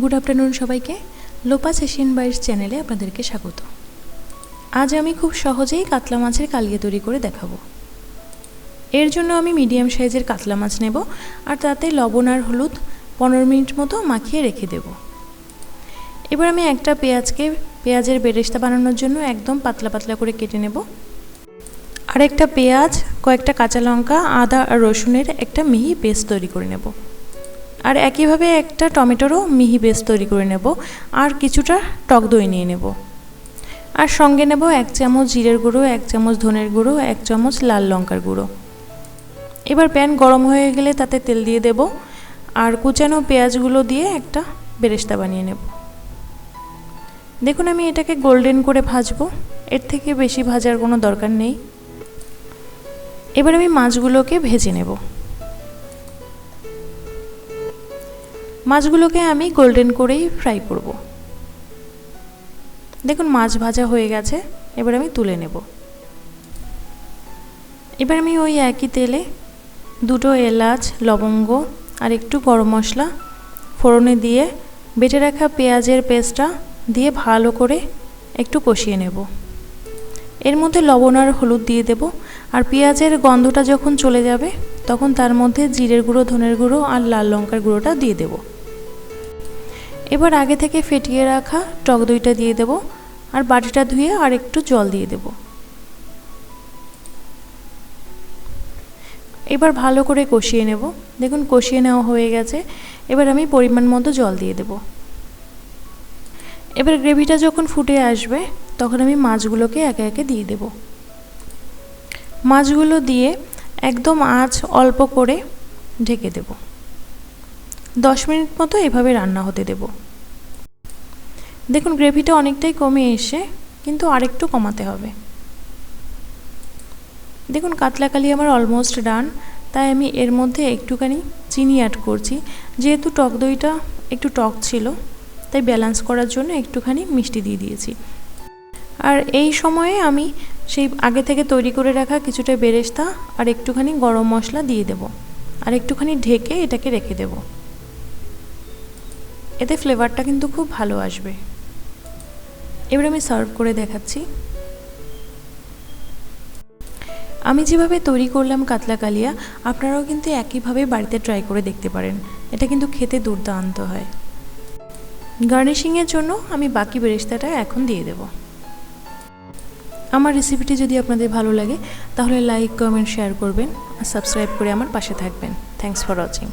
Good afternoon সবাইকে। লোপাস Asian bytes চ্যানেলে আপনাদেরকে স্বাগত। আজ আমি খুব সহজেই কাতলা মাছের কালিয়া তৈরি করে দেখাবো। এর জন্য আমি মিডিয়াম সাইজের কাতলা মাছ নেব আর তাতে লবণ আর হলুদ 15 মিনিট মতো মাখিয়ে রেখে দেব। এবার আমি একটা পেঁয়াজের বেরেস্তা বানানোর জন্য একদম পাতলা পাতলা করে কেটে নেব। আর একটা পেঁয়াজ, কয়েকটা কাঁচা লঙ্কা, আদা আর রসুনের একটা মিহি পেস্ট তৈরি করে নেব। আর একইভাবে একটা টমেটোরও মিহি পেস্ট তৈরি করে নেব। আর কিছুটা টক দই নিয়ে নেব। আর সঙ্গে নেব 1 চামচ জিরের গুঁড়ো, 1 চামচ ধনের গুঁড়ো, 1 চামচ লাল লঙ্কার গুঁড়ো। এবার প্যান গরম হয়ে গেলে তাতে তেল দিয়ে দেব আর কুচানো পেঁয়াজগুলো দিয়ে একটা বেরেস্তা বানিয়ে নেব। দেখুন আমি এটাকে গোল্ডেন করে ভাজবো, এর থেকে বেশি ভাজার কোনো দরকার নেই। এবার আমি মাছগুলোকে ভেজে নেব। মাছগুলোকে আমি গোল্ডেন করেই ফ্রাই করব। দেখুন মাছ ভাজা হয়ে গেছে, এবার আমি তুলে নেব। এবার আমি ওই একই তেলে 2 এলাচ, লবঙ্গ আর একটু গরম মশলা ফোড়নে দিয়ে বেটে রাখা পেঁয়াজের পেস্টটা দিয়ে ভালো করে একটু কষিয়ে নেব। এর মধ্যে লবণ আর হলুদ দিয়ে দেব। আর পেঁয়াজের গন্ধটা যখন চলে যাবে তখন তার মধ্যে জিরের গুঁড়ো, ধনের গুঁড়ো আর লাল লঙ্কার গুঁড়োটা দিয়ে দেব। এবার আগে থেকে ফেটিয়ে রাখা টক দইটা দিয়ে দেব আর বাটিটা ধুয়ে আর একটু জল দিয়ে দেব। এবার ভালো করে কষিয়ে নেব। দেখুন কষিয়ে নেওয়া হয়ে গেছে, এবার আমি পরিমাণ মতো জল দিয়ে দেব। এবার গ্রেভিটা যখন ফুটে আসবে তখন আমি মাছগুলোকে একে একে দিয়ে দেব। মাছগুলো দিয়ে একদম আঁচ অল্প করে ঢেকে দেব। 10 মিনিট মতো এভাবে রান্না হতে দেব। দেখুন গ্রেভিটা অনেকটাই কমে এসে, কিন্তু আরেকটু কমাতে হবে। দেখুন কাতলা কালিয়া আমার অলমোস্ট ডান, তাই আমি এর মধ্যে একটুখানি চিনি অ্যাড করছি। যেহেতু টক দইটা একটু টক ছিল তাই ব্যালেন্স করার জন্য একটুখানি মিষ্টি দিয়ে দিয়েছি। আর এই সময়ে আমি সেই আগে থেকে তৈরি করে রাখা কিছুটা বেরেস্তা আর একটুখানি গরম মশলা দিয়ে দেব আর একটুখানি ঢেকে এটাকে রেখে দেব। এতে ফ্লেভারটা কিন্তু খুব ভালো আসবে। এবার আমি সার্ভ করে দেখাচ্ছি। আমি যেভাবে তৈরি করলাম কাতলা কালিয়া, আপনারাও কিন্তু একইভাবে বাড়িতে ট্রাই করে দেখতে পারেন। এটা কিন্তু খেতে দুর্দান্ত হয়। গার্নিশিংয়ের জন্য আমি বাকি বেরেস্তাটা এখন দিয়ে দেব। আমার রেসিপিটি যদি আপনাদের ভালো লাগে তাহলে লাইক, কমেন্ট, শেয়ার করবেন আর সাবস্ক্রাইব করে আমার পাশে থাকবেন। Thanks for watching.